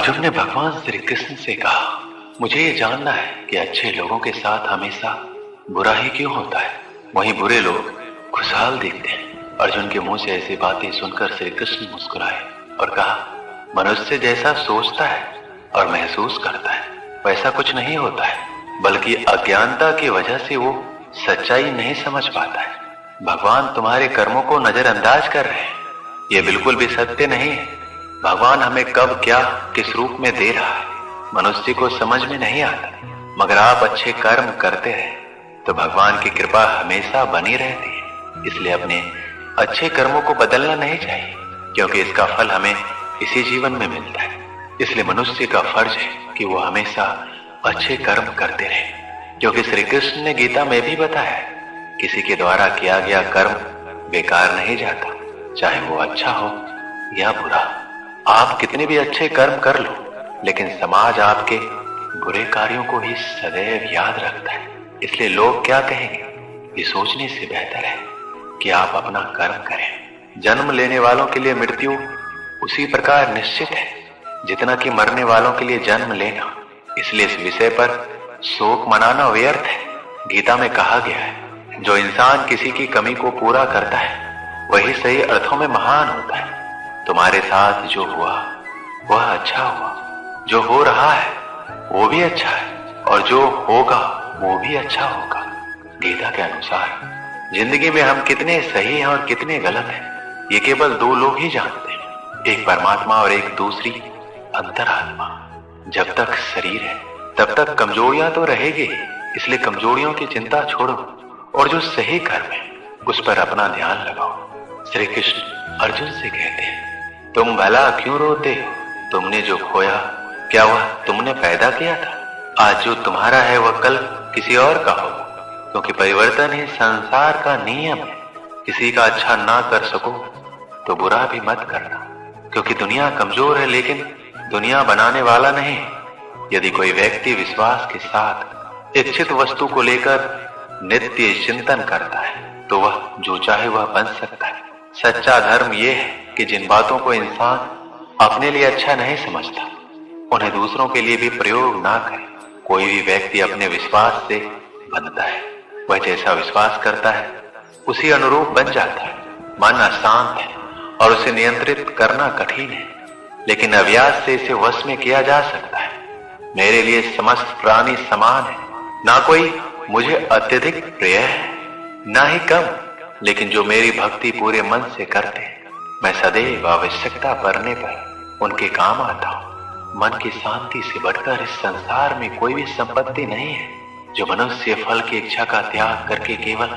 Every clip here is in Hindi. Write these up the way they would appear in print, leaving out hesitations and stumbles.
अर्जुन ने भगवान श्री कृष्ण से कहा, मुझे ये जानना है कि अच्छे लोगों के साथ हमेशा बुरा ही क्यों होता है, वहीं बुरे लोग खुशहाल दिखते हैं। अर्जुन के मुंह से ऐसी बातें सुनकर श्री कृष्ण मुस्कुराए और कहा, मनुष्य जैसा सोचता है और महसूस करता है वैसा कुछ नहीं होता है, बल्कि अज्ञानता की वजह से वो सच्चाई नहीं समझ पाता है। भगवान तुम्हारे कर्मों को नजरअंदाज कर रहे हैं, ये बिल्कुल भी सत्य नहीं है। भगवान हमें कब क्या किस रूप में दे रहा है मनुष्य को समझ में नहीं आता, मगर आप अच्छे कर्म करते रहे तो भगवान की कृपा हमेशा बनी रहती है। इसलिए अपने अच्छे कर्मों को बदलना नहीं चाहिए, क्योंकि इसका फल हमें इसी जीवन में मिलता है। इसलिए मनुष्य का फर्ज है कि वो हमेशा अच्छे कर्म करते रहे, क्योंकि श्री कृष्ण ने गीता में भी बताया है, किसी के द्वारा किया गया कर्म बेकार नहीं जाता, चाहे वो अच्छा हो या बुरा। आप कितने भी अच्छे कर्म कर लो, लेकिन समाज आपके बुरे कार्यों को ही सदैव याद रखता है। इसलिए लोग क्या कहेंगे, ये सोचने से बेहतर है कि आप अपना कर्म करें। जन्म लेने वालों के लिए मृत्यु उसी प्रकार निश्चित है जितना कि मरने वालों के लिए जन्म लेना। इसलिए इस विषय पर शोक मनाना व्यर्थ है। गीता में कहा गया है, जो इंसान किसी की कमी को पूरा करता है वही सही अर्थों में महान होता है। तुम्हारे साथ जो हुआ वह अच्छा हुआ, जो हो रहा है वो भी अच्छा है, और जो होगा वो भी अच्छा होगा। गीता के अनुसार जिंदगी में हम कितने सही हैं और कितने गलत हैं ये केवल दो लोग ही जानते हैं, एक परमात्मा और एक दूसरी अंतरात्मा। जब तक शरीर है तब तक कमजोरियां तो रहेगी, इसलिए कमजोरियों की चिंता छोड़ो और जो सही कर्म है उस पर अपना ध्यान लगाओ। श्री कृष्ण अर्जुन से कहते हैं, तुम भला क्यों रोते हो? तुमने जो खोया क्या वह तुमने पैदा किया था? आज जो तुम्हारा है वह कल किसी और का हो, क्योंकि परिवर्तन ही संसार का नियम है। किसी का अच्छा ना कर सको तो बुरा भी मत करना, क्योंकि दुनिया कमजोर है लेकिन दुनिया बनाने वाला नहीं। यदि कोई व्यक्ति विश्वास के साथ इच्छित वस्तु को लेकर नित्य चिंतन करता है तो वह जो चाहे वह बन सकता है। सच्चा धर्म यह है कि जिन बातों को इंसान अपने लिए अच्छा नहीं समझता उन्हें दूसरों के लिए भी प्रयोग ना करे। कोई भी व्यक्ति अपने विश्वास से बनता है, वह जैसा विश्वास करता है उसी अनुरूप बन जाता है। मन अशांत है और उसे नियंत्रित करना कठिन है, लेकिन अभ्यास से इसे वश में किया जा सकता है। मेरे लिए समस्त प्राणी समान है, ना कोई मुझे अत्यधिक प्रिय है ना ही कम, लेकिन जो मेरी भक्ति पूरे मन से करते हैं मैं सदैव आवश्यकता पड़ने पर उनके काम आता हूँ। मन की शांति से बढ़कर इस संसार में कोई भी संपत्ति नहीं है। जो मनुष्य फल की इच्छा का त्याग करके केवल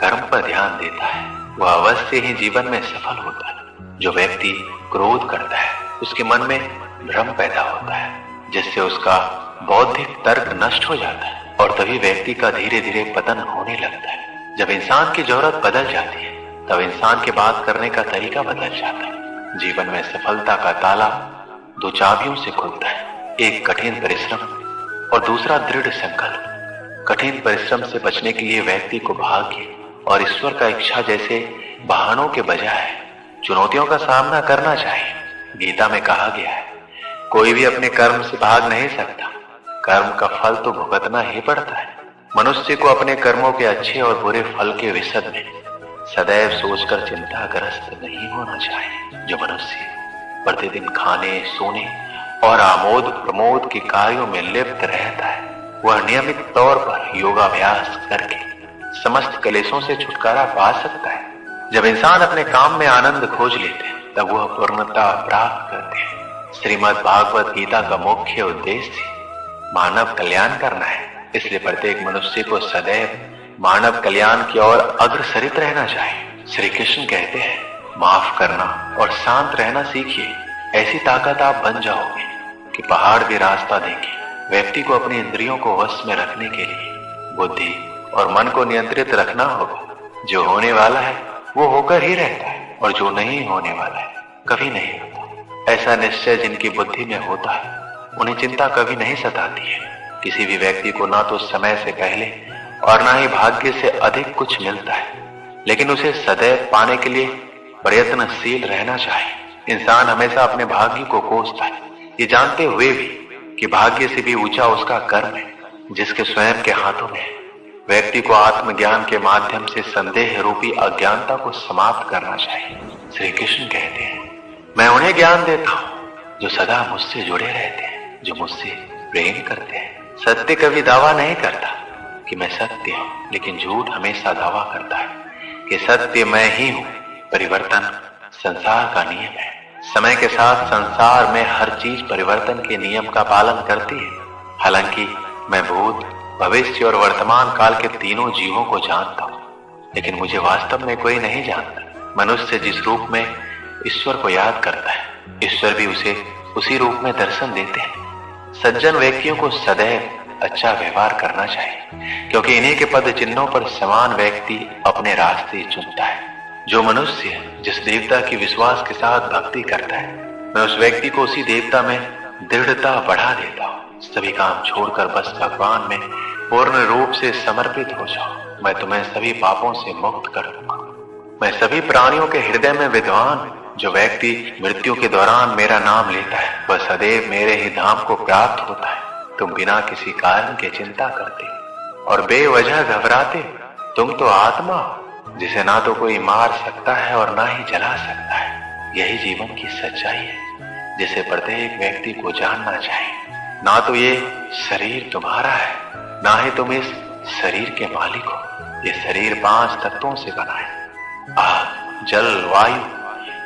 कर्म पर ध्यान देता है वह अवश्य ही जीवन में सफल होता है। जो व्यक्ति क्रोध करता है उसके मन में भ्रम पैदा होता है, जिससे उसका बौद्धिक तर्क नष्ट हो जाता है और तभी व्यक्ति का धीरे धीरे पतन होने लगता है। जब इंसान की जरूरत बदल जाती है तब इंसान के बात करने का तरीका बदल जाता है। जीवन में सफलता का ताला दो चाबियों से खुलता है, एक कठिन परिश्रम और दूसरा दृढ़ संकल्प। कठिन परिश्रम से बचने के लिए व्यक्ति को भाग्य और ईश्वर का इच्छा जैसे बहानों के बजाय चुनौतियों का सामना करना चाहिए। गीता में कहा गया है, कोई भी अपने कर्म से भाग नहीं सकता, कर्म का फल तो भुगतना ही पड़ता है। मनुष्य को अपने कर्मों के अच्छे और बुरे फल के विषय में सदैव सोचकर चिंताग्रस्त नहीं होना चाहिए। जो मनुष्य प्रतिदिन खाने सोने और आमोद प्रमोद के कार्यों में लिप्त रहता है वह नियमित तौर पर योगाभ्यास करके समस्त क्लेशों से छुटकारा पा सकता है। जब इंसान अपने काम में आनंद खोज लेते हैं तब वह पूर्णता प्राप्त करते हैं। श्रीमद् भागवत गीता का मुख्य उद्देश्य मानव कल्याण करना है, इसलिए प्रत्येक मनुष्य को सदैव मानव कल्याण की ओर अग्रसरित रहना चाहिए। श्री कृष्ण कहते हैं, माफ करना और शांत रहना सीखिए, ऐसी ताकत आप बन जाओगे कि पहाड़ भी रास्ता देंगे। व्यक्ति को अपनी इंद्रियों को वश में रखने के लिए बुद्धि और मन को नियंत्रित रखना होगा। जो होने वाला है वो होकर ही रहता है और जो नहीं होने वाला है कभी नहीं होता। ऐसा निश्चय जिनकी बुद्धि में होता है उन्हें चिंता कभी नहीं सताती है। किसी भी व्यक्ति को ना तो समय से पहले और ना ही भाग्य से अधिक कुछ मिलता है, लेकिन उसे सदैव पाने के लिए प्रयत्नशील रहना चाहिए। इंसान हमेशा अपने भाग्य को कोसता है, ये जानते हुए भी कि भाग्य से भी ऊंचा उसका कर्म है जिसके स्वयं के हाथों में है। व्यक्ति को आत्मज्ञान के माध्यम से संदेह रूपी अज्ञानता को समाप्त करना चाहिए। श्री कृष्ण कहते हैं, मैं उन्हें ज्ञान देता हूं जो सदा मुझसे जुड़े रहते हैं, जो मुझसे प्रेम करते हैं। सत्य कभी दावा नहीं करता कि मैं सत्य हूं, लेकिन झूठ हमेशा दावा करता है कि सत्य मैं ही हूं। परिवर्तन संसार का नियम है। समय के साथ संसार में हर चीज परिवर्तन के नियम का पालन करती है। हालांकि मैं भूत, भविष्य और वर्तमान काल के तीनों जीवों को जानता हूं, लेकिन मुझे वास्तव में कोई नहीं जानता। मनुष्य जिस रूप में ईश्वर को याद करता है, ईश्वर भी उसे उसी रूप में दर्शन देते हैं। सज्जन व्यक्तियों को सदैव अच्छा व्यवहार करना चाहिए, क्योंकि इन्हीं के पद चिन्हों पर समान व्यक्ति अपने रास्ते चुनता है। जो मनुष्य जिस देवता की विश्वास के साथ भक्ति करता है, मैं उस व्यक्ति को उसी देवता में दृढ़ता बढ़ा देता हूँ। सभी काम छोड़कर बस भगवान में पूर्ण रूप से समर्पित हो जाओ। मैं तुम्हें सभी पापों से मुक्त कर दूंगा। मैं सभी प्राणियों के हृदय में विद्वान हूं। जो व्यक्ति मृत्यु के दौरान मेरा नाम लेता है, वह सदैव मेरे ही धाम को प्राप्त होता है। तुम बिना किसी कारण के चिंता करते और बेवजह घबराते। तुम तो आत्मा हो जिसे ना तो कोई मार सकता है और ना ही जला सकता है। यही जीवन की सच्चाई है जिसे प्रत्येक व्यक्ति को जानना चाहिए। ना तो ये शरीर तुम्हारा है, ना ही तुम इस शरीर के मालिक हो। ये शरीर 5 तत्वों से बना है, आग, जल, वायु,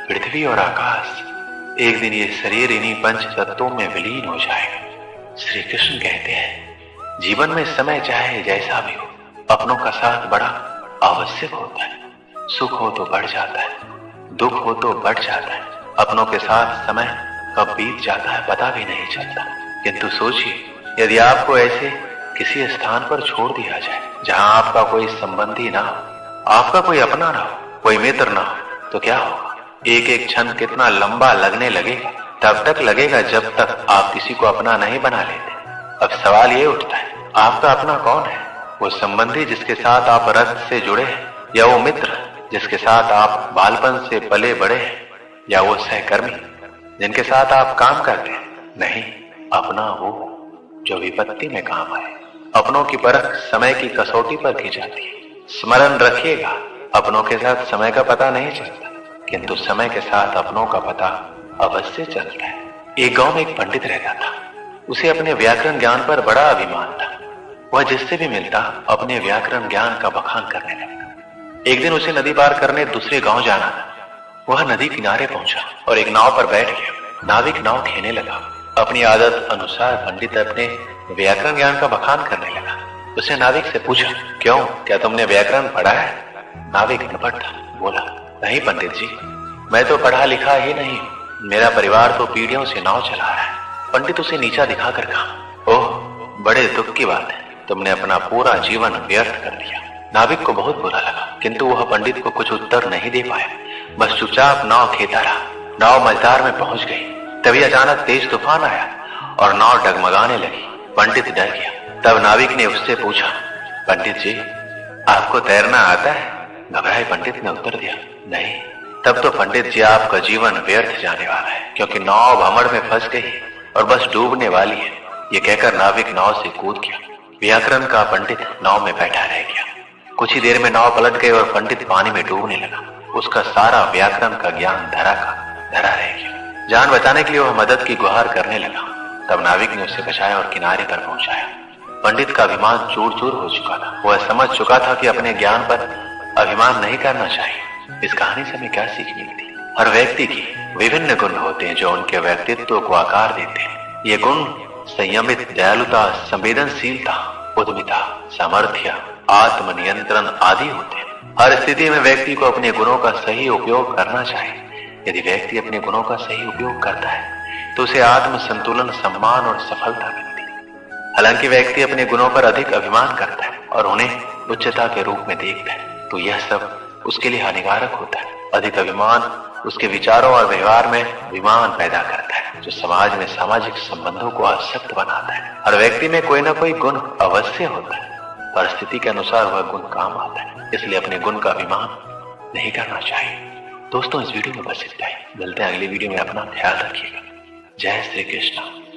पृथ्वी और आकाश। एक दिन ये शरीर इन्हीं 5 तत्वों में विलीन हो जाएगा। श्री कृष्ण कहते हैं, जीवन में समय चाहे जैसा भी हो, अपनों का साथ बड़ा आवश्यक होता है। सुख हो तो बढ़ जाता है, दुख हो तो बढ़ जाता है। अपनों के साथ समय कब बीत जाता है पता भी नहीं चलता। किंतु सोचिए, यदि आपको ऐसे किसी स्थान पर छोड़ दिया जाए जहां आपका कोई संबंधी ना हो, आपका कोई अपना ना हो, कोई मित्र ना हो, तो क्या होगा? एक एक क्षण कितना लंबा लगने लगेगा। तब तक लगेगा जब तक आप किसी को अपना नहीं बना लेते। अब सवाल ये उठता है, आपका अपना कौन है? वो संबंधी जिसके साथ आप रक्त से जुड़े हैं, या वो मित्र जिसके साथ आप बालपन से पले बड़े हैं, या वो सहकर्मी जिनके साथ आप काम करते हैं? नहीं, अपना वो जो विपत्ति में काम आए। अपनों की परख समय की कसौटी पर की जाती है। स्मरण रखिएगा, अपनों के साथ समय का पता नहीं चलता, किंतु समय के साथ अपनों का पता अवश्य चलता है। एक गांव में एक पंडित रहता था। उसे अपने व्याकरण ज्ञान पर बड़ा अभिमान था। वह जिससे भी मिलता अपने व्याकरण ज्ञान का बखान करने लगा। एक दिन उसे नदी पार करने दूसरे गांव जाना था। वह नदी किनारे पहुंचा और एक नाव पर बैठ गया। नाविक नाव खेने लगा। अपनी आदत अनुसार पंडित अपने व्याकरण ज्ञान का बखान करने लगा। उसने नाविक से पूछा, क्यों, क्या तुमने व्याकरण पढ़ा है? नाविक अनपढ़ था, बोला, नहीं पंडित जी, मैं तो पढ़ा लिखा ही नहीं हूं। मेरा परिवार तो पीढ़ियों से नाव चला रहा है। पंडित उसे नीचा दिखाकर कहा, ओह, बड़े दुख की बात है, तुमने अपना पूरा जीवन व्यर्थ कर दिया। नाविक को बहुत बुरा लगा, किंतु वह पंडित को कुछ उत्तर नहीं दे पाया। बस चुपचाप नाव खेता रहा। नाव मझधार में पहुंच गई। तभी अचानक तेज तूफान आया और नाव डगमगाने लगी। पंडित डर गया। तब नाविक ने उससे पूछा, पंडित जी, आपको तैरना आता है? घबराए पंडित ने उत्तर दिया, नहीं। तब तो पंडित जी, आपका जीवन व्यर्थ जाने वाला है, क्योंकि नाव भंवर में फंस गई और बस डूबने वाली है। ये कहकर नाविक नाव से कूद गया। व्याकरण का पंडित नाव में बैठा रह गया। कुछ ही देर में नाव पलट गई और पंडित पानी में डूबने लगा। उसका सारा व्याकरण का ज्ञान धरा का धरा रह गया। जान बचाने के लिए वह मदद की गुहार करने लगा। तब नाविक ने उसे बचाया और किनारे पर पहुंचाया। पंडित का अभिमान चूर चूर हो चुका था। वह समझ चुका था कि अपने ज्ञान पर अभिमान नहीं करना चाहिए। इस कहानी से हमें क्या सीख मिलती? हर व्यक्ति की विभिन्न गुण होते हैं जो उनके व्यक्तित्व को आकार देते हैं। ये गुण संयमित, दयालुता, संवेदनशीलता, उद्यमिता, सामर्थ्य, आत्मनियंत्रण आदि होते हैं। हर स्थिति में व्यक्ति को अपने गुणों का सही उपयोग करना चाहिए। यदि व्यक्ति अपने गुणों का सही उपयोग करता है तो उसे आत्म संतुलन, सम्मान और सफलता मिलती है। हालांकि व्यक्ति अपने गुणों पर अधिक अभिमान करता है और उन्हें उच्चता के रूप में देखता है, तो यह सब उसके लिए हानिकारक होता है। अधिक अभिमान उसके विचारों और व्यवहार में विमान पैदा करता है, जो समाज में सामाजिक संबंधों को अशक्त बनाता है। हर व्यक्ति में कोई ना कोई गुण अवश्य होता है। परिस्थिति के अनुसार वह गुण काम आता है, इसलिए अपने गुण का अभिमान नहीं करना चाहिए। दोस्तों, इस वीडियो में बस इतना ही। मिलते हैं अगली वीडियो में। अपना ख्याल रखिएगा। जय श्री कृष्ण।